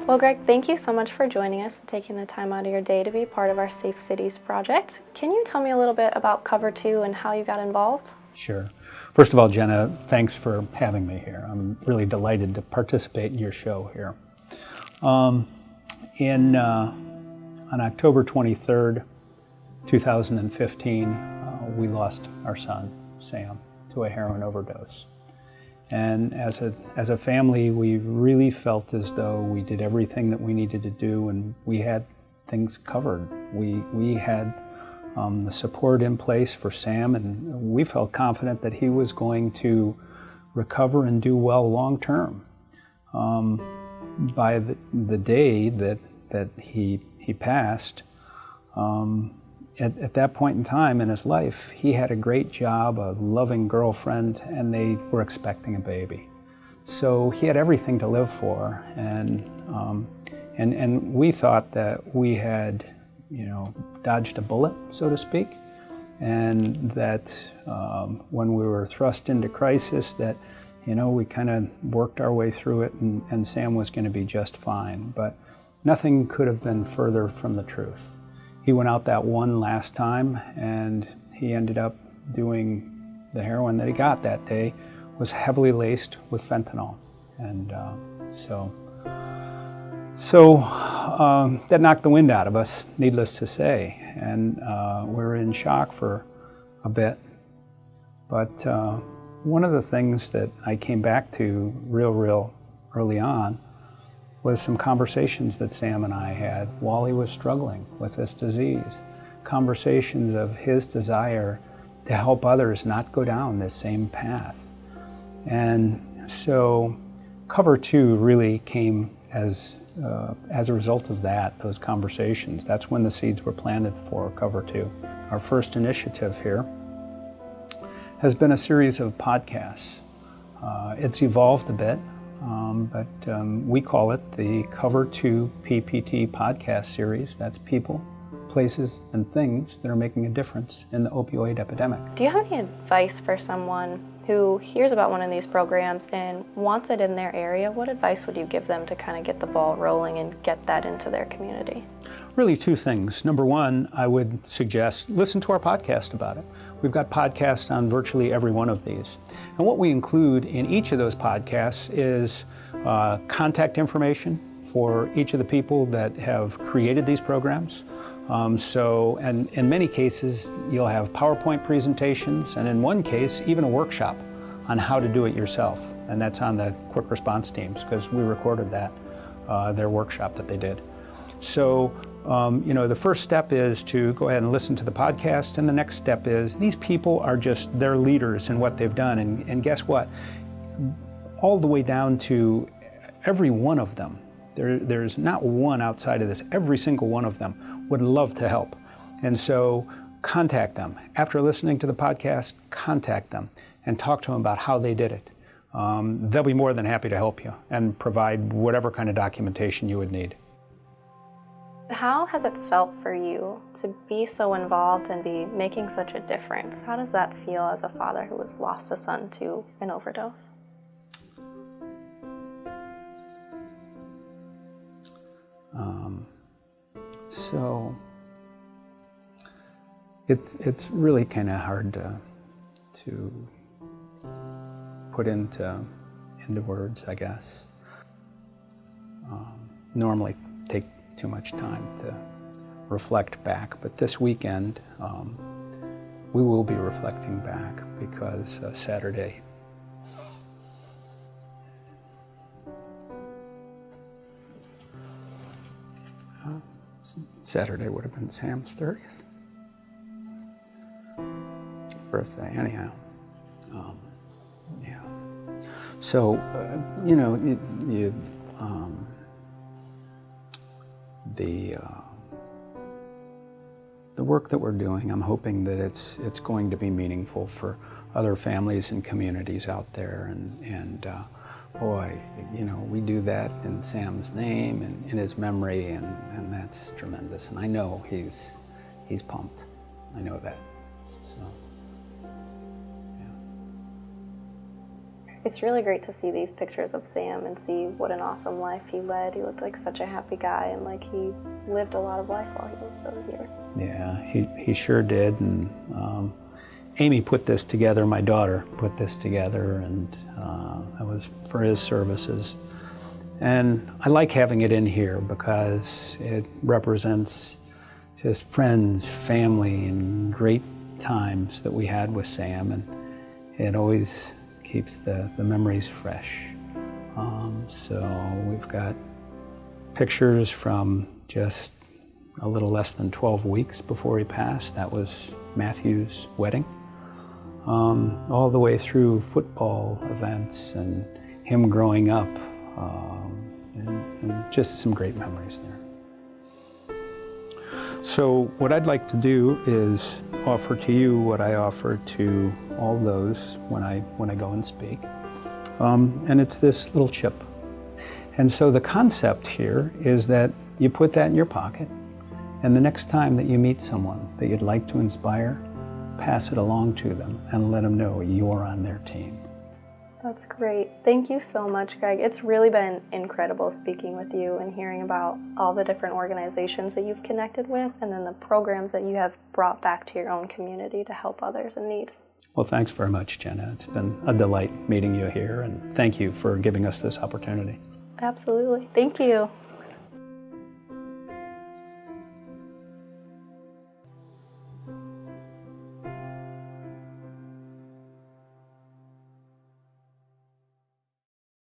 Well, Greg, thank you so much for joining us and taking the time out of your day to be part of our Safe Cities project. Can you tell me a little bit about Cover2 and how you got involved? Sure. First of all, Jenna, thanks for having me here. I'm really delighted to participate in your show here. On October 23rd, 2015, we lost our son, Sam, to a heroin overdose. And as a family, we really felt as though we did everything that we needed to do, and we had things covered. We had the support in place for Sam, and we felt confident that he was going to recover and do well long term. By the day that he passed, at that point in time in his life, he had a great job, a loving girlfriend, and they were expecting a baby. So he had everything to live for, and we thought that we had, dodged a bullet, so to speak, and that when we were thrust into crisis, that we kind of worked our way through it, and Sam was going to be just fine. But nothing could have been further from the truth. He went out that one last time, and he ended up doing the heroin that he got that day was heavily laced with fentanyl, and so that knocked the wind out of us, needless to say, and we were in shock for a bit. But one of the things that I came back to real early on was some conversations that Sam and I had while he was struggling with this disease. Conversations of his desire to help others not go down this same path. And so Cover2 really came as a result of those conversations. That's when the seeds were planted for Cover2. Our first initiative here has been a series of podcasts. It's evolved a bit, but we call it the Cover2 PPT podcast series. That's people, places, and things that are making a difference in the opioid epidemic. Do you have any advice for someone who hears about one of these programs and wants it in their area? What advice would you give them to kind of get the ball rolling and get that into their community? Really two things. Number one, I would suggest listen to our podcast about it. We've got podcasts on virtually every one of these. And what we include in each of those podcasts is contact information for each of the people that have created these programs. And in many cases, you'll have PowerPoint presentations, and in one case, even a workshop on how to do it yourself. And that's on the quick response teams, because we recorded that, their workshop that they did. So, the first step is to go ahead and listen to the podcast, and the next step is these people are just, they're leaders in what they've done, and guess what? All the way down to every one of them. There's not one outside of this. Every single one of them would love to help. And so contact them. After listening to the podcast, contact them and talk to them about how they did it. They'll be more than happy to help you and provide whatever kind of documentation you would need. How has it felt for you to be so involved and be making such a difference? How does that feel as a father who has lost a son to an overdose? So it's really kind of hard to put into words, I guess. Normally take too much time to reflect back, but this weekend we will be reflecting back, because Saturday would have been Sam's 30th birthday, anyhow. Yeah. So, the work that we're doing, I'm hoping that it's going to be meaningful for other families and communities out there, and boy, we do that in Sam's name and in his memory, and that's tremendous. And I know he's pumped. I know that. So, yeah. It's really great to see these pictures of Sam and see what an awesome life he led. He looked like such a happy guy, and like he lived a lot of life while he was over here. Yeah, he sure did. And Amy put this together, my daughter put this together, and that was for his services. And I like having it in here because it represents just friends, family, and great times that we had with Sam, and it always keeps the memories fresh. So we've got pictures from just a little less than 12 weeks before he passed. That was Matthew's wedding. All the way through football events and him growing up, and just some great memories there. So what I'd like to do is offer to you what I offer to all those when I go and speak. And it's this little chip. And so the concept here is that you put that in your pocket, and the next time that you meet someone that you'd like to inspire, pass it along to them and let them know you're on their team. That's great. Thank you so much, Greg. It's really been incredible speaking with you and hearing about all the different organizations that you've connected with, and then the programs that you have brought back to your own community to help others in need. Well, thanks very much, Jenna. It's been a delight meeting you here, and thank you for giving us this opportunity. Absolutely. Thank you.